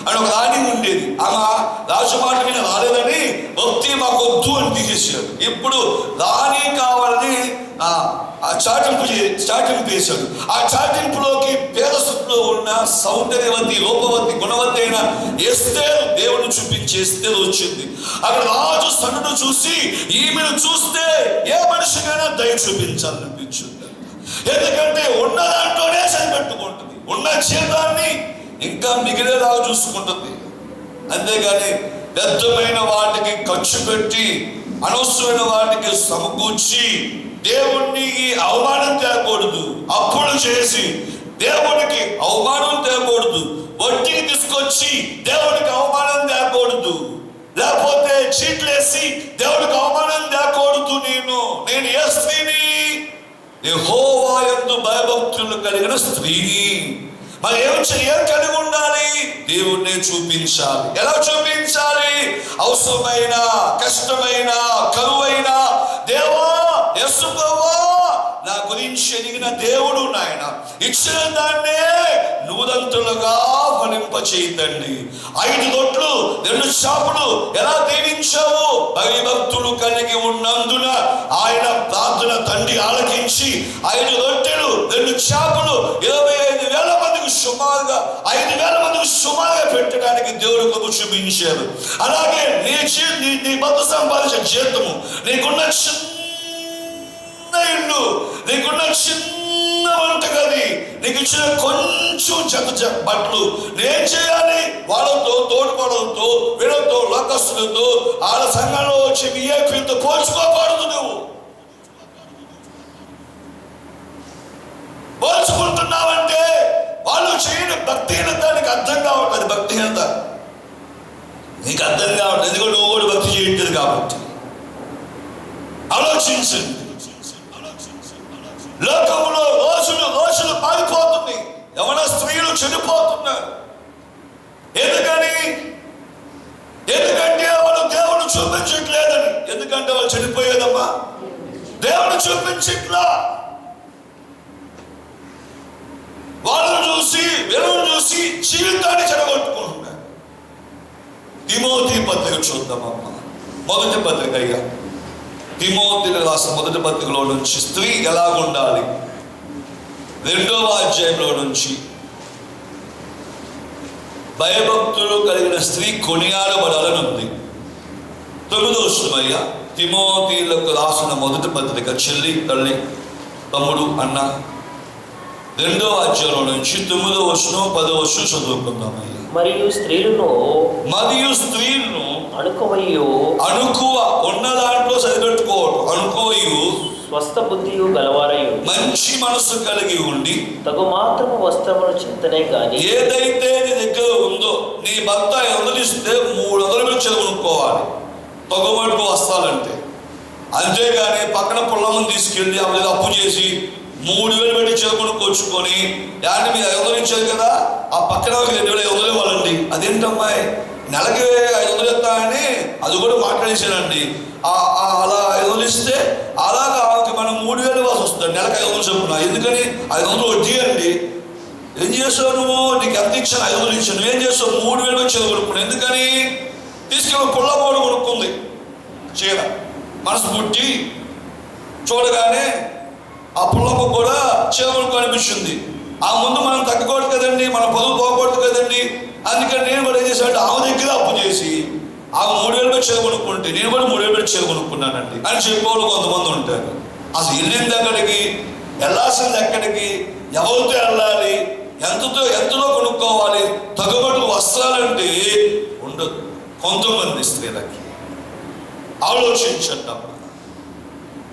అని ఒక రాణి ఉండేది. ఆమె రాజు మాట మీద రాలేదని భక్తి మాకు వద్దు అని తీసేసాడు. ఇప్పుడు రాణి కావాలని చాటింపు వేశాడు. ఆ చాటింపులోకి పేదస్థితిలో ఉన్న సౌందర్యవతి, రూపవతి, గుణవతి అయిన ఎస్తేరు దేవుడు చూపించే ఎస్తేరు వచ్చింది. అక్కడ రాజు సన్నుడు చూసి ఈమెను చూస్తే ఏ మనిషికైనా దయ చూపించాలనిపించింది. ఎందుకంటే ఉన్న దాంట్లోనే సరిపెట్టుకుంటుంది, ఉన్న జీతాన్ని ఇంకా మిగిలేలాగా చూసుకుంటుంది. అంతేగాని వ్యర్థమైన వాటికి ఖర్చు పెట్టి అనవసరమైన వాటికి సమకూర్చి దేవుణ్ణి అవమానం తేకూడదు. అప్పులు చేసి దేవుడికి అవమానం తేకూడదు. వడ్డీకి తీసుకొచ్చి దేవుడికి అవమానం తేకూడదు. లేకపోతే చీట్లేసి దేవుడికి అవమానం తేకూడదు. నేను ఏ స్త్రీని? యెహోవా యందు భయభక్తులు కలిగిన స్త్రీని. మరి ఏం కలిగి ఉండాలి? దేవుణ్ణి చూపించాలి. ఎలా చూపించాలి? అవసరమైన, కష్టమైన, కరువైన, దేవా యేసు ప్రభువా నా గురించి ఎదిగిన దేవుడు నాయన, ఇచ్చిన దాన్నే నూరంతులుగా ఫలింపచేయండి. 5 రొట్టెలు 2 చేపలు ఎలా దీవించావు? భయభక్తులు కలిగి ఉన్నందున ఆయన ప్రార్థన తండ్రి ఆలకించి 5 రొట్టెలు 2 చేపలు 25,000 మందికి సుమారుగా 5,000 మందికి సుమారుగా పెట్టడానికి దేవుడు కృప చూపించారు. అలాగే నీ భర్త సంపాదించిన జీతము, నీకున్న చిన్న ఇల్లు, నీకున్న చిన్న వంటగది, నీకు ఇచ్చిన కొంచెం చెత్త బట్టలు, నేను చేయాలి? వాళ్ళతో, తోడుపడలతో, వీళ్ళతో, లోకస్తులతో, వాళ్ళ సంఘంలో వచ్చి విఐపీలతో పోల్చుకోకూడదు. నువ్వు పోల్చుకుంటున్నావంటే వాళ్ళు చేయని భక్తిహీనత నీకు అర్థం కావట్లేదు. భక్తిహీనత నీకు అర్థం కావట్లేదు, ఎందుకంటే నువ్వు కూడా భక్తి చేయట్లేదు కాబట్టి. ఆలోచించండి. లోకంలో రోజులు మారిపోతుంది. యవన స్త్రీలు చెడిపోతున్నారు. ఎందుకంటే వాళ్ళు దేవుడు చూపించట్లేదని. ఎందుకంటే వాళ్ళు చెడిపోయేదమ్మా, దేవుడు చూపించట్లా. వాళ్ళను చూసి, వీళ్ళను చూసి జీవితాన్ని చెడగొట్టుకుంటున్నారు. తిమోతి పత్రిక చూద్దామమ్మా. మొదటి పత్రిక అయ్యా, తిమోతికి రాసిన మొదటి పత్రికలో నుంచి స్త్రీ ఎలా ఉండాలి 2వ అధ్యాయంలో నుంచి భయభక్తులు కలిగిన స్త్రీ కొనియాడబడాలని ఉంది. 9వ వచనమయ్యా, తిమోతిలకు రాసిన మొదటి పత్రిక, చెల్లి, తల్లి, తమ్ముడు, అన్న, 2వ అధ్యాయంలో నుంచి 9వ వచనం 10వ వచనం చదువుకుందామయ్యా. మరియు స్త్రీలను అణుకువ ఉన్న దాంట్లో సరిపెట్టుకోవడం, అణుకువయు స్వస్థ బుద్ధియు గలవారయు మంచి మనసు కలిగి ఉండి తగు మాత్రము వస్త్రములు చింతనే గాని, ఏదైతే నీ దగ్గర ఉందో, నీ భర్త 500 ఇస్తే 300 కొనుక్కోవాలి తగుమటుకు వస్తాలంటే. అంతేగాని పక్కన పొల్లమ్మని తీసుకెళ్ళి అప్పుడు అప్పు చేసి 3,000 పెట్టి కొనుక్కొచ్చుకొని దాన్ని మీరు 500 ఇచ్చారు కదా, ఆ పక్కన 2,500 ఇవ్వాలండి. అదేంటమ్మాయి నెలకి 500 ఇస్తామని అది కూడా మాట్లాడేసానండి. అలా 500 ఇస్తే అలాగా మనం 3,000 ఇవ్వాల్సి వస్తుంది. నెలకు 500 చెప్పున్నా. ఎందుకని 500 వడ్డీ అండి. ఏం చేస్తావు నువ్వు? నీకు ఎంత ఇచ్చాను? 500 ఇచ్చాను. నువ్వేం చేస్తావు? 3,000 వచ్చి కొనుక్కున్నావు. ఎందుకని? తీసుకెళ్ళి పుల్లబోడు కొనుక్కుంది చీర. మనసు పుట్టి చూడగానే ఆ పుల్లమ్మ కూడా చీర కొనుక్కో అనిపించింది. ఆ ముందు మనం తగ్గకూడదు కదండి, మన పదువు పోకూడదు కదండి. అందుకని నేను కూడా ఏం చేశాను, ఆమె దగ్గర అప్పు చేసి ఆమె 3,000 పెట్టి చీర కొనుక్కుంటే నేను కూడా 3,000 పెట్టి చీర కొనుక్కున్నానండి అని చెప్పేవాళ్ళు కొంతమంది ఉంటారు. అసలు వెళ్ళింది ఎక్కడికి, వెళ్ళాల్సింది ఎక్కడికి, ఎవరితో వెళ్ళాలి, ఎంతలో కొనుక్కోవాలి, తగ్గబట్టు వస్త్రాలంటే ఉండదు కొంతమంది స్త్రీలకి. ఆలోచించండి.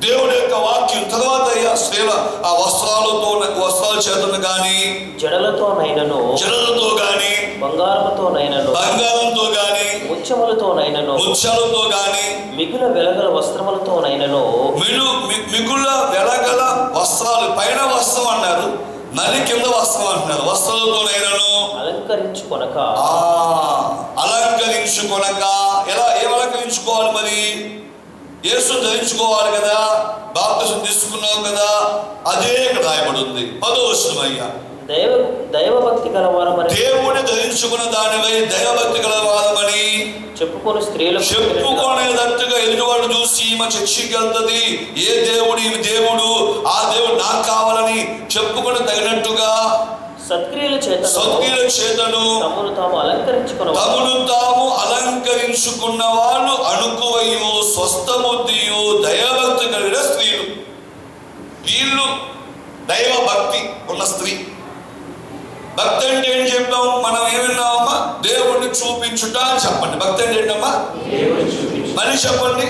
దేవుడి యొక్క వాక్యం తర్వాత స్త్రీల ఆ వస్త్రాల చేతను గాని, జడలతో గాని, బంగారంతో గాని, ముత్యములతో గాని, మిగుల వెలగల వస్త్రాలు, పైన వస్త్రం అన్నారు, మళ్ళీ కింద వస్త్రం అంటున్నారు. వస్త్రాలతోనైనను అలంకరించుకొనక. ఏం అలంకరించుకోవాలి మరి? యేసు ధరించుకోవాలి కదా, బాప్తిసం తీసుకున్నావు కదా, అదే ఇక్కడ రాయబడి ఉంది. 10వ వచనం అయ్యా, దైవభక్తి గలవారమని దేవుని ధరించుకున్న దానిపై దైవభక్తి గలవారమని చెప్పుకొని స్త్రీలకు చెప్పుకునేటట్టుగా ఎదుటి వాళ్ళు చూసి ఈమె చర్చికి వెళ్తుంది, ఏ దేవుడు ఈమె దేవుడు, ఆ దేవుడు నాకు కావాలని చెప్పుకొని తగినట్టుగా సత్క్రియల చేతను తమను తాము అలంకరించుకున్న వాళ్ళు అనుకువయు స్వస్థ బుద్ధియు దైవభక్తి కలిగిన స్త్రీలు. వీళ్ళు దైవభక్తి ఉన్న స్త్రీ. భక్తి అంటే ఏం చెప్పాం మనం? ఏమన్నామమ్మా? దేవుణ్ణి చూపించుట అని చెప్పండి. భక్తి అంటే ఏంటమ్మా? మళ్ళీ చెప్పండి.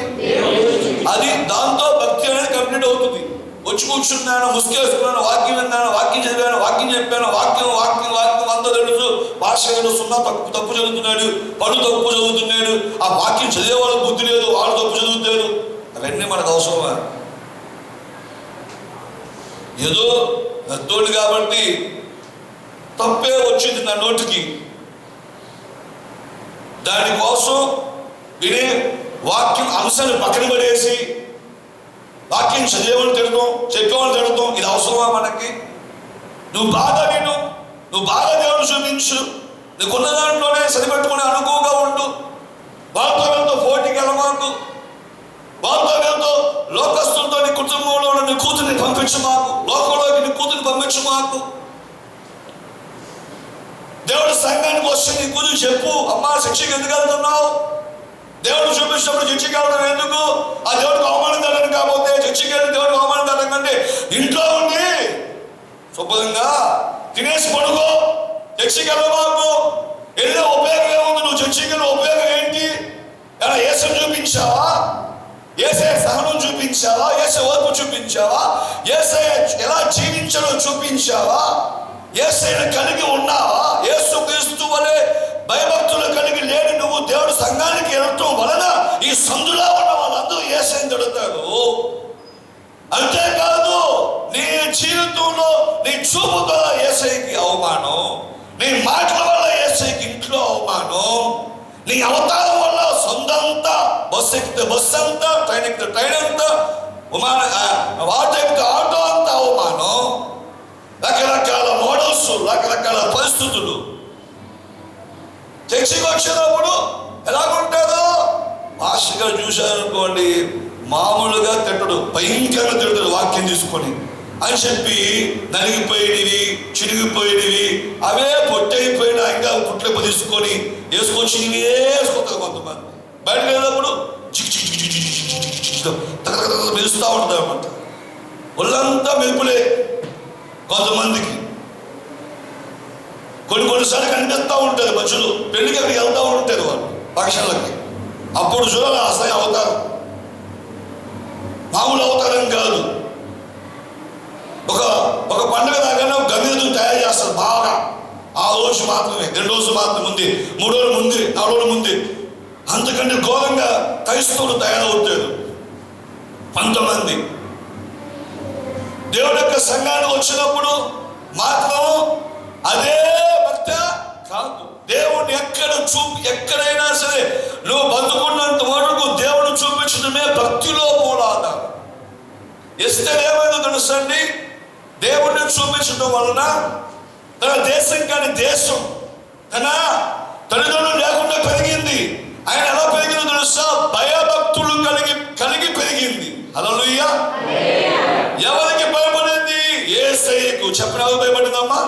అది దాంతో భక్తి అనేది కంప్లీట్ అవుతుంది. వచ్చి కూర్చున్నాను, ముసుకేసుకున్నాను, వాక్యం విన్నాను, వాక్యం చదివాను, వాక్యం చెప్పాను, వాక్యం అంతా తెలుసు, భాష సున్నా తప్పు చదువుతున్నాడు, పడు తప్పు చదువుతున్నాడు, ఆ వాక్యం చదివే వాళ్ళకి బుద్ధి లేదు, వాళ్ళు తప్పు చదువుతాడు. అవన్నీ మనకు అవసరమా? ఏదో పెద్దోడు కాబట్టి తప్పే వచ్చింది నా నోటికి, దానికోసం వినే వాక్యం అంశాన్ని పక్కన పడేసి వాక్యం చదివేవాళ్ళు తిడతాం, చెప్పేవాళ్ళు తిడతాం. ఇది అవసరమా మనకి? నువ్వు బాగా విను, నువ్వు బాగా దేవుడు చూపించు, నీకున్న దాంట్లోనే సరిపెట్టుకుని అనుకువగా ఉండు. వాళ్ళతో వీళ్ళతో పోటీకి వెళ్ళమాకు, వాళ్ళతో వీళ్ళతో లోకస్తులతో నీ కుటుంబంలో నీ కూతుర్ని పంపించమాకు, లోకంలోకి నీ కూతుర్ని పంపించమాకు. దేవుడు సంఘానికి వస్తే నీ కూతురు చెప్పు, అమ్మా శిక్షకి ఎందుకు వెళ్తున్నావు? దేవుడు చూపించినప్పుడు చర్చికి వెళ్ళడం ఎందుకు? ఆ దేవుడికి అవమానం తగ్గడం కాకపోతే చర్చికి వెళ్ళి దేవుడికి అవమానం తగ్గడం కంటే ఇంట్లో ఉండి శుభ్రంగా తినేసి పడుకో, చర్చికి వెళ్ళబాకు. వెళ్ళే ఉపయోగం ఏముంది? నువ్వు చర్చికి వెళ్ళే ఉపయోగం ఏంటి? ఎలా యేసుని చూపించావా? యేసే సహనం చూపించావా? యేసే ఓర్పు చూపించావా? యేసే ఎలా జీవించాలో చూపించావా? యేసయ్యను కలిగి ఉన్నావా? యేసు క్రీస్తు వలె భయభక్తులు కలిగి లేని నువ్వు దేవుడు సంఘానికి వెళ్ళటం వలన ఈ సందులో ఉన్న వాళ్ళందరూ యేసయ్యను తిడతారు. అంతేకాదు నీ జీవితంలో నీ చూపుతో యేసయ్యకి అవమానం, నీ మాటల వల్ల యేసయ్యకి ఇంట్లో అవమానం, నీ అవతారం వల్ల సొంతంతా బస్సు ఎక్కితే బస్సు అంతా, ట్రైన్ ఎక్కితే ట్రైన్ అంతా, ఆటో ఎక్కితే ఆటో అంతా అవమానం. రకరకాల మోడల్స్, రకరకాల పరిస్థితులు. చర్చికి వచ్చినప్పుడు ఎలాగుంటారో భాషగా చూశారనుకోండి, మామూలుగా తిట్టడు, భయంకరంగా తిడతాడు వాక్యం తీసుకొని అని చెప్పి నలిగిపోయినవి, చిరిగిపోయినవి, అవే పొట్టయిపోయినా ఇంకా పుట్లెప్ప తీసుకొని వేసుకొచ్చి వేసుకుంటారు. కొంతమంది బయటకు వెళ్ళినప్పుడు మెరుస్తూ ఉంటుంది అన్నమాట, ఒళ్ళంతా మెరుపులే. కొంతమందికి కొన్నిసార్లు కనిపిస్తూ ఉంటుంది మనుషులు, పెళ్లికి అక్కడికి వెళ్తూ ఉంటారు వాళ్ళు ఫంక్షన్లకి. అప్పుడు చూడాలి అసలు అవుతారు, మామూలు అవతారం కాదు. ఒక పండుగ దాకా గంగిరెద్దును తయారు చేస్తారు బాగా. ఆ రోజు మాత్రమే, 2 రోజులు మాత్రమే ముందే, 3 రోజులు ముందే, 4 రోజులు ముందే. అంతకంటే ఘోరంగా క్రైస్తవులు తయారవుతారు కొంతమంది. దేవుడి యొక్క సంఘానికి వచ్చినప్పుడు మాత్రం అదే భక్త కాదు. దేవుడిని ఎక్కడైనా సరే నువ్వు బతుకున్నంత వరకు దేవుడు చూపించడమే భక్తిలో మూలాధారం. ఎస్తేర్ ఏమైందో తెలుసండి, దేవుడిని చూపించడం వలన తన దేశం కాని దేశం తన తల్లిదండ్రులు లేకుండా పెరిగింది. ఆయన ఎలా పెరిగిందో తెలుసా? భయభక్తులు కలిగి పెరిగింది. హల్లెలూయా. ఎవరికి భయపడింది? యేసయ్యకు. చెప్పిన ఎవరు భయపడిందమ్మా?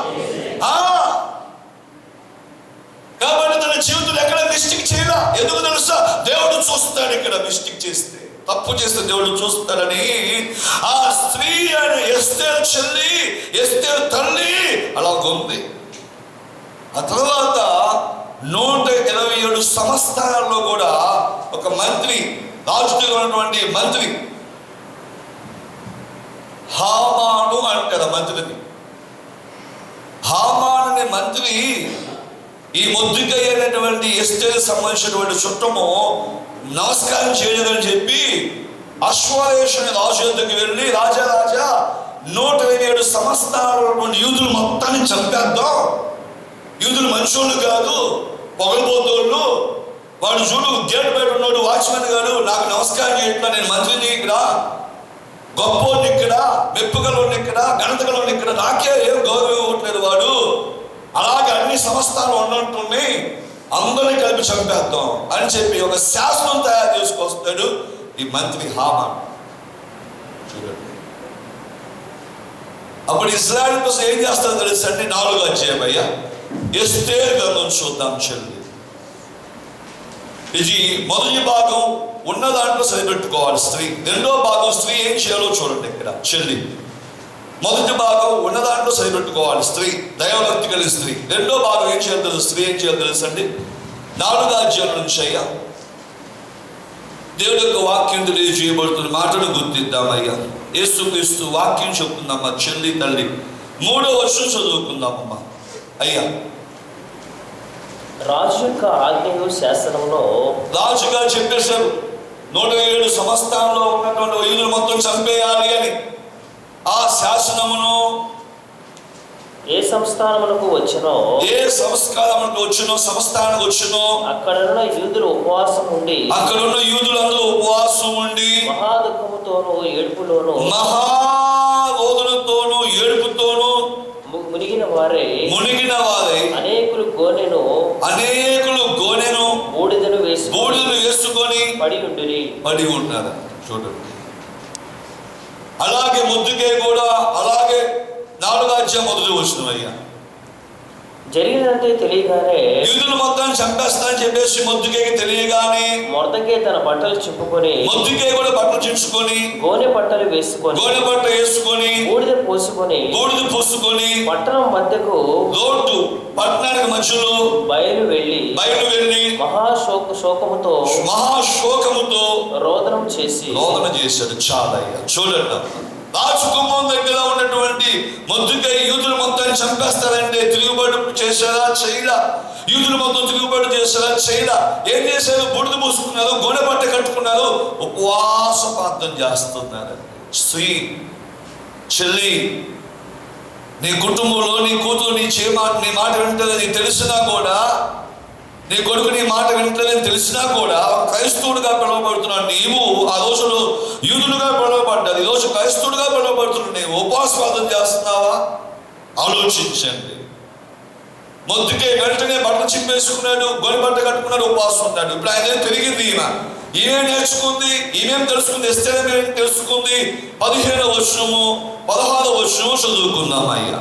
కాబట్టి తన జీవితంలో ఎక్కడ మిస్టేక్ చేయాల. ఎందుకు తెలుసా? దేవుడు చూస్తాడు. ఇక్కడ మిస్టేక్ చేస్తే, తప్పు చేస్తే దేవుడు చూస్తాడని ఆ స్త్రీ అయిన ఎస్తేరు చెల్లి, ఎస్తేరు తల్లి అలాగుంది. ఆ తర్వాత 127 సంవత్సరాల్లో కూడా ఒక మంత్రి, రాజుగా ఉన్నటువంటి మంత్రి హామాను అంటారు మంత్రిని. హామాను అనే మంత్రి ఈ మొద్దుకై అయినటువంటి ఎస్తేరు సంబంధించినటువంటి చుట్టము నమస్కారం చేయదని చెప్పి అశ్వరేషుని రాజు వద్దకు వెళ్ళి, రాజా 127 సంవత్సరాల యూదులు మొత్తాన్ని చంపేద్దాం, యూదులు మనుషులు కాదు, పొగలబోతోళ్ళు, వాడు చూడు గేట్ బయట ఉన్నాడు వాచ్మెన్ గారు, నాకు నమస్కారం చేయట్లా, నేను మంత్రిని ఇక్కడ గొప్పోడిని ఇక్కడ, మెప్పుగలోని ఇక్కడ, ఘనతగలోని ఇక్కడ, నాకే ఏం గౌరవం ఇవ్వట్లేదు వాడు, అలాగే అన్ని సంస్థలు ఉన్నట్టుని అందరినీ కలిపి చంపేద్దాం అని చెప్పి ఒక శాసనం తయారు చేసుకొస్తాడు ఈ మంత్రి హామాన్. చూడండి, అప్పుడు ఇశ్రాయేలు కోసం ఏం చేస్తారో తెలుసండి. 4వ అధ్యాయం అయ్యా, ఎస్తేరు గ్రంథం చూద్దాం చెల్లి. ఇది మొదటి భాగం ఉన్న దాంట్లో సరిపెట్టుకోవాలి స్త్రీ. 2వ భాగం స్త్రీ ఏం చేయాలో చూడండి ఇక్కడ చెల్లి. మొదటి భాగం ఉన్న దాంట్లో సరిపెట్టుకోవాలి స్త్రీ, దైవభక్తి కలిగిన స్త్రీ. 2వ భాగం ఏం చేయాలి తెలుసు, స్త్రీ ఏం చేయాలి తెలుసండి. 4వ అధ్యాయం నుంచి అయ్యా దేవుడి యొక్క వాక్యం తెలియజేయబడుతున్న మాటను గుర్తిద్దామయ్యా. యేసుక్రీస్తు వాక్యం చెప్తుందమ్మా చెల్లి తల్లి. 3వ వచనం చదువుకుందామమ్మా అయ్యా. రాజు యొక్క ఆజ్ఞయు శాసనంలో, రాజుగారు చెప్పేశారు 107 సంస్థానంలో ఉన్నటువంటి యూదులు మొత్తం చంపేయాలి అని. ఆ శాసనమును ఏ సంస్థానమునకు వచ్చినో, ఏ సంస్కారమునకు వచ్చినో, సంస్థానానికి వచ్చినో, అక్కడున్న యూదులు ఉపవాసం ఉండి, అక్కడున్న యూదులందరూ ఉపవాసం ఉండి మహాదుఃఖముతోనూ ఏడుపులోను, మహారోదనతోనూ ఏడుపుతోనూ మునిగిన వారే అనేకులు గోనెను బూడిదను వేసుకొని పడి ఉన్నారు. చూడండి, అలాగే ముద్దుకే కూడా అలాగే 4వ అధ్యాయం 1వ వచనం అయ్యా. జరిగినట్టే తెలియగానే, యూదులు మొత్తం చంపేస్తానని చెప్పేసి మొద్దుకేకి తెలియగానే మొర్దెకై తన బట్టలు చింపుకొని, మొద్దుకే కూడా బట్టలు చించుకొని, గోనె బట్టలు వేసుకొని, గోనె బట్ట వేసుకొని, బూడిద పోసుకొని పట్టణం మధ్యకు, రోడ్డు పట్టణానికి మధ్యలో బయలు వెళ్ళి మహాశోకముతో రోదనం చేశాడు. చాలా అయ్యా. చూడండి, రాజకుమార్ దగ్గర ఉన్నటువంటి మొద్దుకై యూదులు మొత్తం చంపేస్తారంటే తిరుగుబాటు చేశారా చేయలా? యూదులు మొత్తం తిరుగుబాటు చేశారా చేయలా? ఏం చేశారు? బూడిద పూసుకున్నారు, గోనె బట్ట కట్టుకున్నారు, ఉపవాస ప్రార్థన చేస్తున్నారు. స్త్రీ చెల్లి, నీ కుటుంబంలో నీ కూతురు నీ మాట వింటదని తెలిసినా కూడా, నీ కొడుకు నీ మాట వింటదని తెలిసినా కూడా క్రైస్తవుడిగా పిలువబడుతున్నాడు నీవు. ఆ రోజులు యూదులుగా పిలువబడ్డారు, ఈ రోజు క్రైస్తవుడిగా పిలువబడుతున్నాడు. నీవు ఉపవాస ప్రార్థన చేస్తున్నావా? ఆలోచించండి. మొద్దుకే వెంటనే బట్టలు చింపేసుకున్నాడు, గోనె బట్ట కట్టుకున్నాడు, ఉపవాసం ఉన్నాడు. ఇప్పుడు ఆయన తిరిగింది. ఈమె నేర్చుకుంది, ఈమెం తెలుసుకుంది, ఎస్తేరేం తెలుసుకుంది. 15వ వచనము 16వ వచనము చదువుకుందాం అయ్యా.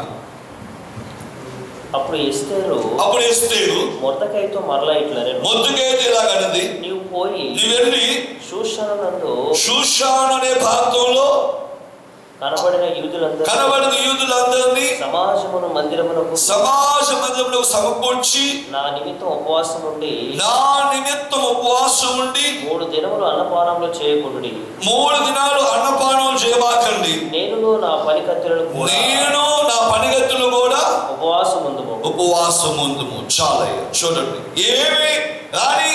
అప్పుడు ఎస్తేరు మొర్దెకైతో మరలా మొర్దెకైతో ఇలాగన్నది, నీవు వెళ్ళి షూషాను అనే ప్రాంతంలో కనబడిన యూదులందరినీ సమాజ మందిరమునకు సమకూర్చి నా నిమిత్తం ఉపవాసం ఉండి 3 దినములు అన్నపానములు చేయకుండి. 3 దినాలు అన్నపానం చేయబాకండి. నేను నా పనికత్తులు కూడా ఉపవాసం ఉందుము. చాలా చూడండి, ఏమి రాని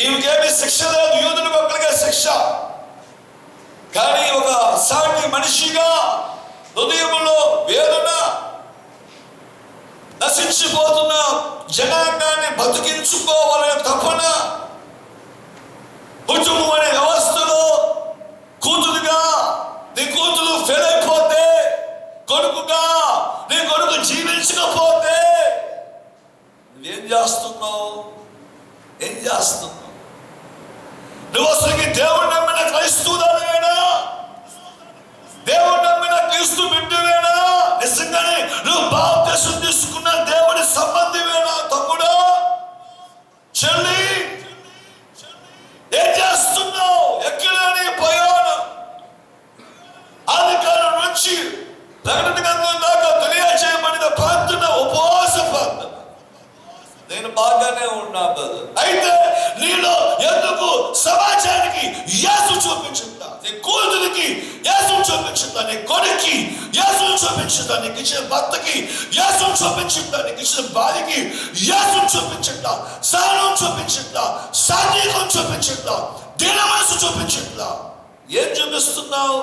ఈమెకేమి శిక్ష లేదు, యూదులకు ఒక్కరికే శిక్ష. కానీ ఒక సాటి మనిషిగా హృదయంలో వేదన, నశించిపోతున్న జనాంగాన్ని బతికించుకోవాలనే తపన, కుటుంబం అనే వ్యవస్థలో కూతురుగా నీ కూతురు ఫెయిల్ అయిపోతే, కొడుకుగా నీ కొడుకు జీవించకపోతే నువ్వేం చేస్తున్నావు? నువ్వు అసలుకి దేవుడు నమ్మిన క్రైస్తవువేనా? దేవుడు నమ్మిన క్రీస్తు బిడ్డవేనా? నిజంగానే నువ్వు బాప్తిసం తీసుకున్న దేవుడి సంబంధివేనా? తమ్ముడా, చెల్లి, ఏం చేస్తున్నావు? ఎక్కడ నీ ప్రయాణం? ఆదికాలం నుంచి ప్రకటన గ్రంథం దాకా తెలియజేయబడిన ప్రార్థన ఉపవాస ప్రార్థన. నేను బాగానే ఉన్నా బ్రదర్, అయితే నీలో ఎందుకు సమాజానికి యేసు చూపించుతా, నీ కూతురికి యేసు చూపించుతా, నీ కొడుకి యేసు చూపించుతా, నీకు ఇచ్చిన భర్తకి యేసు చూపించుతా, నీకు ఇచ్చిన భార్యకి యేసు చూపించుతా, సహనం చూపించుతా, సాత్వికం చూపించుతా, దీన మనసు చూపించుతా. ఏం చూపిస్తున్నావు?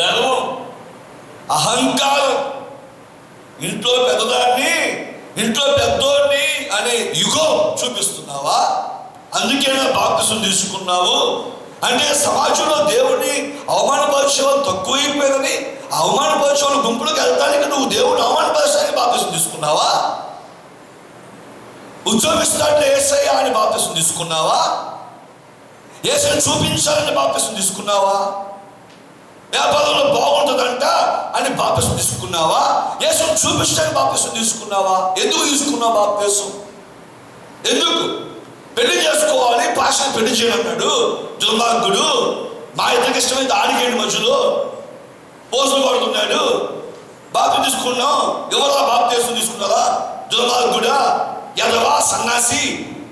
గర్వం, అహంకారం, ఇంట్లో పెద్దదాన్ని, ఇంట్లో పెద్దోడిని అనే యుగం చూపిస్తున్నావా? అందుకేనా బాప్తిసం తీసుకున్నావు? అంటే సమాజంలో దేవుడిని అవమానపరిచే వాళ్ళు తక్కువైపోయిందని అవమానపరిచే వాళ్ళ గుంపులకు వెళ్తానికి నువ్వు దేవుడిని అవమానపరచడానికి బాప్తిసం తీసుకున్నావా? ఉద్యోగిస్తాంటే యేసయ్య అని బాప్తిసం తీసుకున్నావా? యేసుని చూపించాలని బాప్తిసం తీసుకున్నావా? వ్యాపారంలో బాగుంటుందంట అని బాప్తిసం తీసుకున్నావా? యేసుని చూపించడానికి బాప్తిసం తీసుకున్నావా? ఎందుకు తీసుకున్నావు బాప్తిసం? ఎందుకు? పెళ్లి చేసుకోవాలి, పాస్టర్ పెళ్లి చేయనన్నాడు దుర్మార్గుడు. మా ఇద్దరికి ఇష్టమైతే ఆడికేంటి మధ్యలో పోసులు పడుతున్నాడు. బాప్తిసం తీసుకున్నాం. ఎవరా బాప్తిసం తీసుకున్నారా? దుర్మార్గుడా, ఎదవా, సన్నాసి,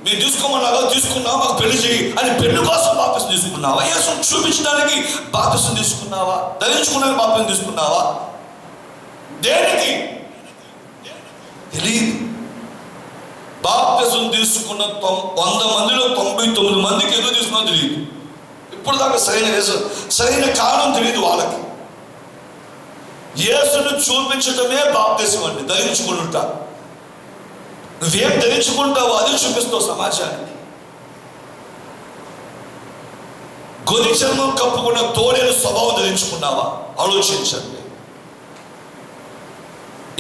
మీరు తీసుకోమన్నావా? తీసుకున్నావా? మాకు పెళ్లి చేయి అని పెళ్లి కోసం బాప్తిసం తీసుకున్నావా? యేసుని చూపించడానికి బాప్తిసం తీసుకున్నావా? ధరించుకోవడానికి బాప్తిసం తీసుకున్నావా? దేనికి తెలియదు. బాప్తిసం తీసుకున్న 100 మందిలో 99 మందికి ఎందుకు తీసుకున్నా తెలియదు. ఇప్పుడు దాకా సరైన కారణం తెలియదు వాళ్ళకి. యేసును చూపించటమే బాప్తిసం అండి, ధరించుకుంటా. నువ్వేం ధరించుకుంటావో అది చూపిస్తావు సమాజానికి. గొర్రె చర్మం కప్పుకున్న తోడేలు స్వభావం ధరించుకున్నావా? ఆలోచించండి.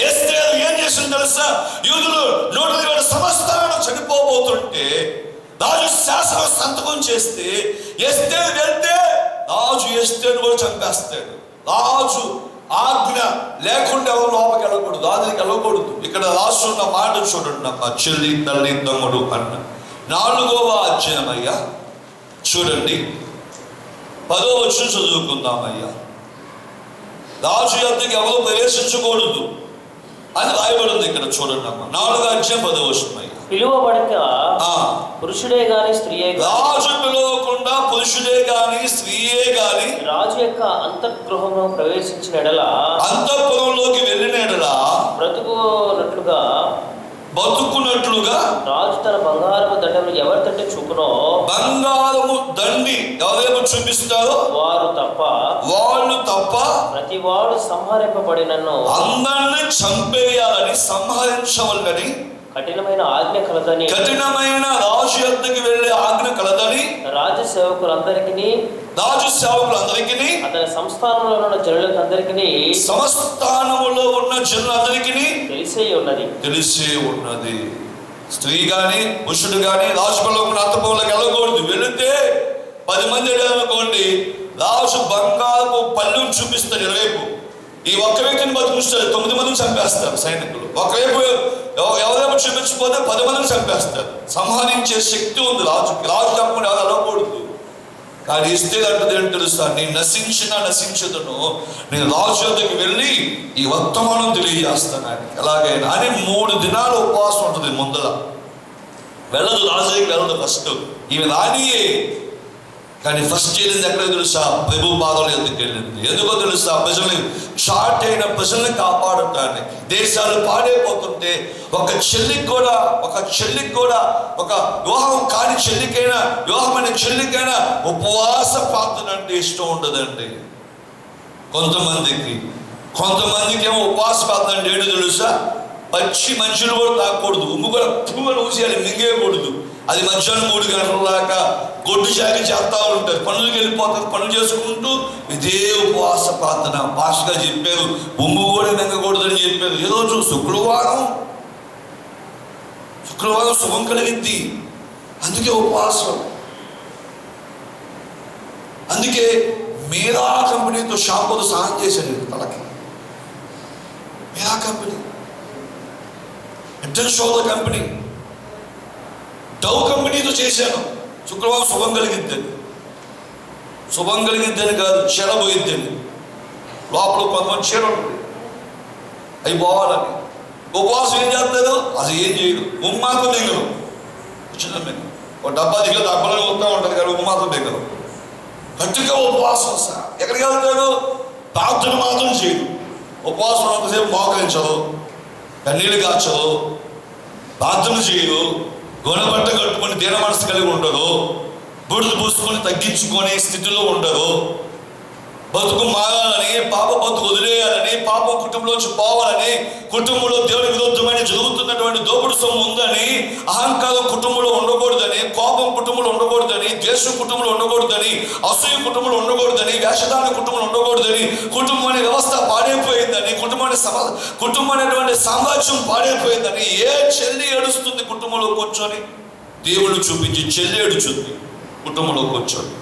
ఎస్తేరు ఏం చేసింది తెలుసా? యూదులు 120 సంవత్సరాలు చనిపోబోతుంటే రాజు శాసనం సంతకం చేస్తే ఎస్తేరు వెళ్తే రాజు ఎస్తేరు కూడా చంపేస్తాడు. రాజు ఆజ్ఞ లేకుండా ఎవరు లోపలికి వెళ్ళకూడదు, రాజుకి వెళ్ళకూడదు. ఇక్కడ రాస్తున్న మాట చూడండి అమ్మా, చెల్లి, తల్లి, తమ్ముడు అన్న 4వ అధ్యాయమయ్యా చూడండి, 10వ వచనం చదువుకుందామయ్యా. రాజు యొద్దకు ఎవరు ప్రవేశించకూడదు అని రాయబడింది ఇక్కడ చూడండి అమ్మా. 4వ అధ్యాయం 10వ వచనం అయ్యా. పిలువబడక పురుషుడే గాని స్త్రీయే రాజు పిలువకుండా పురుషుడే గాని స్త్రీయే గాని రాజు యొక్క అంతఃగృహంలో ప్రవేశించిన ఎడల, అంతఃపురంలోకి వెళ్ళిన ఎడల బతుకున్నట్లుగా రాజు తన బంగారము దండములు ఎవరి తండ్రి చూపునో, బంగారము దండి ఎవరేమో చూపిస్తారో వాళ్ళు తప్ప ప్రతి వాడు సంహరింపబడినను, అందరిని చంపేయాలని, సంహరించవలని కఠినమైన ఆజ్ఞ కలదని, కఠినమైన రాజు యొద్దకు వెళ్ళే ఆజ్ఞ కలదని రాజు సేవకులందరికీ అతని సంస్థానంలో ఉన్న జనులందరికీ తెలిసే ఉన్నది. స్త్రీ గాని పురుషుడు గాని రాజులో అంతఃపురంలోకి వెళ్ళకూడదు. వెళితే 10 మంది వెళ్ళాలనుకోండి, రాజు బంగారపు పళ్ళెం చూపిస్తాడు ఇరువైపు. ఈ ఒక్క వ్యక్తిని బతుకుస్తాడు, 9 మందిని చంపేస్తారు సైనికులు. ఒకవైపు ఎవరైపు చూపించకపోతే 10 మందిని చంపేస్తారు. సంహరించే శక్తి ఉంది రాజుకి. రాజు తప్పకుండా ఎవరు వెళ్ళకూడదు. కానీ ఇస్తే అంటది ఏంటి తెలుసా? నేను నశించదును, నేను రాజు యొద్దకు వెళ్ళి ఈ వర్తమానం తెలియజేస్తాను ఎలాగైనా అని 3 దినాలు ఉపవాసం ఉంటుంది. ముందర వెళ్ళదు, రాజుకి వెళ్ళదు. ఫస్ట్ ఈమె రానియే, కానీ ఫస్ట్ వెళ్ళింది ఎక్కడ తెలుసా? ప్రభు పాదాల యొద్దకు వెళ్ళింది. ఎందుకో తెలుసా? ప్రజల్ని షార్ట్ అయిన ప్రజల్ని కాపాడటానికి. దేశాలు పాడైపోతుంటే ఒక చెల్లికి కూడా ఒక వివాహం కాని చెల్లికైనా, వివాహమైన చెల్లికైనా ఉపవాస ప్రార్థన అంటే ఇష్టం ఉండదండి. కొంతమందికి ఏమో ఉపవాస ప్రార్థన అంటే ఏంటో తెలుసా? పచ్చి మంచులు కూడా తాకూడదు, ఉమ్ము కూడా పువ్వులు ఊసేయాలి, మింగేయకూడదు. అది మధ్యాహ్నం 3 గంటల దాకా గొడ్డు చాకి చేస్తూ ఉంటారు. పనులకు వెళ్ళిపోతారు, పనులు చేసుకుంటూ ఇదే ఉపవాస ప్రార్థన. పాస్గా చెప్పారు ఉమ్ము కూడా మింగకూడదని చెప్పారు. ఈరోజు శుక్రవారం శుభం కలిగింది, అందుకే ఉపవాసం. అందుకే మీరా కంపెనీతో షాంపూతో సహాయం చేశాను తలకి. Meera company, head and shoulder company, Dove కంపెనీతో చేశాను. శుక్రవారం శుభం కలిగిద్దని కాదు, చెర పోయిద్దని. లోపల కొంతమంది చెర ఉంటుంది, అవి పోవాలని. ఉపవాసం ఏం చేస్తారు? అది ఏం చేయదు, ఉమ్మాత్రం దిగరు. చిన్న ఒక డబ్బా దిగలు డబ్బాలో వస్తూ ఉంటుంది కానీ ఉమ్మాత్రం దిగరు. గట్టిగా ఉపవాసం సార్. ఎక్కడికి వెళ్తాడు? ప్రార్థన మాత్రం చేయదు. ఉపవాసం అంతసేపు మోకరించదు, కన్నీళ్ళు కాచదు, ప్రార్థన చేయదు, గొడబట్ట కట్టుకొని దీన మనసు కలిగి ఉండదు, బూడిద పూసుకొని తగ్గించుకునే స్థితిలో ఉండదు. బతుకు మారాలని, పాప బతుకు వదిలేయాలని, పాపం కుటుంబంలోంచి పోవాలని, కుటుంబంలో దేవుని విరుద్ధమైన జరుగుతున్నటువంటి దోపుడు సొమ్ము ఉందని, అహంకారం కుటుంబంలో ఉండకూడదని, కోపం కుటుంబంలో ఉండకూడదని, ద్వేషం కుటుంబంలో ఉండకూడదని, అసూయ కుటుంబంలో ఉండకూడదని, వేషధారణ కుటుంబంలో ఉండకూడదని, కుటుంబం అనే వ్యవస్థ పాడైపోయిందని, కుటుంబం అనేటువంటి సామ్రాజ్యం పాడైపోయిందని ఏ చెల్లి ఏడుస్తుంది కుటుంబంలో కూర్చొని? దేవుడు చూపించి చెల్లి ఏడుచుంది కుటుంబంలో కూర్చొని.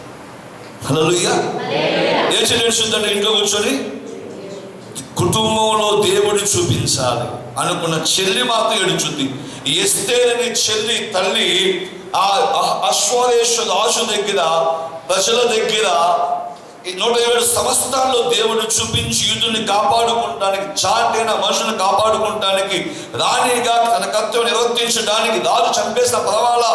హల్లెలూయా. ఏ చెల్లి ఏడుచుందంటే ఇంట్లో కూర్చొని కుటుంబంలో దేవుడు చూపించాలి అనుకున్న చెల్లి మాత్రం ఏడుచుంది. ఎస్తేర్ అనే చెల్లి తల్లి ఆ అశ్వరేషు దగ్గర, ప్రజల దగ్గర 120 సంవత్సరాల్లో దేవుడు చూపించి యూదుని కాపాడుకుంటానికి, చాటైన మనుషులను కాపాడుకుంటానికి, రాణిగా తన కర్తవ్యం నిర్వర్తించడానికి, రాజు చంపేసిన పర్వాలా,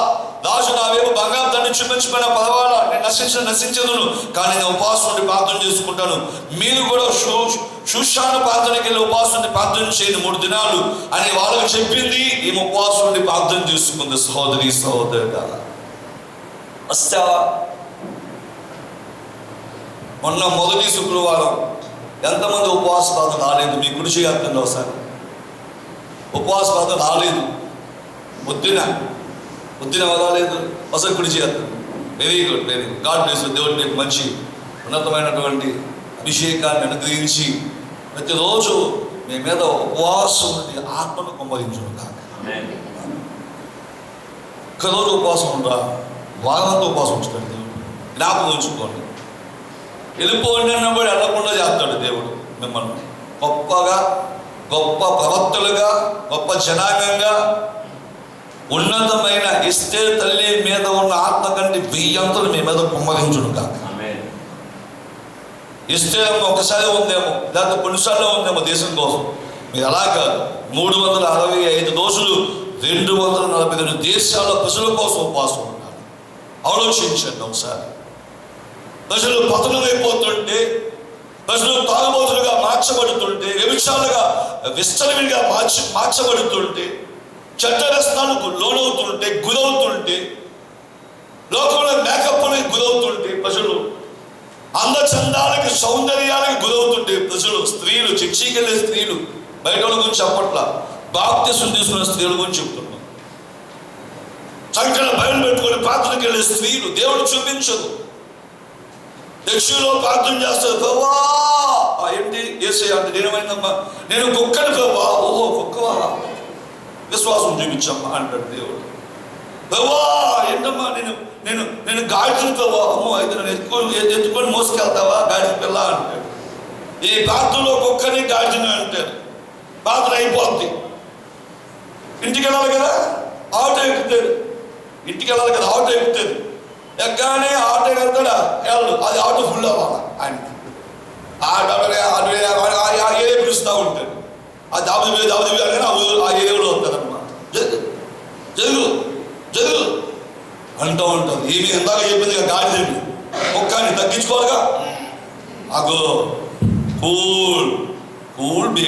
రాజు నా వైపు బంగారు దాన్ని చూపించబడిన పర్వాలా, నేను నశించదును, కానీ నేను ఉపవాసం ఉండి ప్రార్థన చేసుకుంటాను, మీరు కూడా షూషాను ప్రార్థనకి వెళ్ళి ఉపవాసం ఉండి ప్రార్థన చేయండి 3 దినాలు అని వాళ్ళకి చెప్పింది. ఈమె ఉపవాసం ఉండి ప్రార్థన చేసుకుంది. సహోదరి సహోదరుడా, వస్తావా? మొన్న మొదటి శుక్రవారం ఎంతమంది ఉపవాస ప్రార్థన రాలేదు? మీ కుడి చేయాలి ఒకసారి. ఉపవాస ప్రార్థన రాలేదు, పొద్దున రాలేదు, అసలు కుడి చేయాలి. Very good, very good. God bless you. దేవుడు మీకు మంచి ఉన్నతమైనటువంటి అభిషేకాన్ని అనుగ్రహించి ప్రతిరోజు మీ మీద ఉపవాసం ఉండి ఆత్మను కుమ్మరించును కాక. ఒక్కరోజు ఉపవాసం ఉండరా, వారంతో ఉపవాసం ఉంచుకోండి. జ్ఞాపకం ఉంచుకోండి. వెళ్ళిపోండి అన్నప్పుడు వెళ్ళకుండా చేస్తాడు దేవుడు మిమ్మల్ని. గొప్పగా, గొప్ప ప్రవక్తలుగా, గొప్ప జనాంగంగా, ఉన్నతమైన ఎస్తేర్ తల్లి మీద ఉన్న ఆత్మ కంటే 1000 అంతలు మీ మీద కుమ్మరించును కాక. ఎస్తేర్ ఒకసారి ఉందేమో, లేకపోతే కొన్నిసార్లు ఉందేమో దేశం కోసం. మీరు అలా కాదు, 365 రోజులు 242 దేశాల ప్రజల కోసం ఉపవాసం ఉన్నారు. ఆలోచించండి ఒకసారి. ప్రజలు పతనమైపోతుంటే, ప్రజలు తాగుబోతులుగా మార్చబడుతుంటే, వ్యభిచారులుగా విస్తరవిడిగా మార్చబడుతుంటే, చెడ్డ వ్యసనాలకు లోనవుతుంటే, గురవుతుంటే, లోకంలో మేకప్లకు గురవుతుంటే, ప్రజలు అందచందాలకి, సౌందర్యాలకి గురవుతుంటే, ప్రజలు, స్త్రీలు, చర్చికి వెళ్ళే స్త్రీలు, బయట వాళ్ళ గురించి చెప్పట్లా, బాప్తిసం తీసుకున్న స్త్రీల గురించి చెప్తున్నాం. సంఖ్యలో బయలు పెట్టుకొని ప్రార్థనకి వెళ్ళే స్త్రీలు దేవుడు చూపించదు. యక్షులో ప్రార్థన చేస్తారు. ప్రభా ఏంటి యేసయ్య అంటే నేనేమైందమ్మా, నేను కుక్కని ప్రభా. ఓహో కుక్కవా, విశ్వాసం చూపించమ్మా అంటాడు దేవుడు. ప్రభా ఏంటమ్మా, నేను గాడిదని ప్రభా. అమ్మో అయితే నేను ఎత్తుకొని మోసుకెళ్తావా గాడిద పిల్ల అంటాడు. ఈ ప్రార్థనలో కుక్కని గాడిదని అంటారు. ప్రార్థన అయిపోద్ది. ఇంటికి వెళ్ళాలి కదా, ఆటో ఎక్కుతాడు. ఇంటికి వెళ్ళాలి కదా, ఆటో ఎక్కుతాడు. ఎక్కగానే ఆటో వెళ్తాడా, వెళ్ళడు. అది ఆటో ఫుల్ అవ్వాలి ఆయనకి. ఆ ఏరియా పిలుస్తూ ఉంటాడు. ఆ దాబు కానీ ఆ ఏరియాలో వస్తారు అనమాట. జరుగు అంటూ ఉంటారు. ఏమి ఎందాక చెప్పింది గాడి చెప్పి ఒక్కని తగ్గించుకోవాలిగా. అగో కూల్ బీ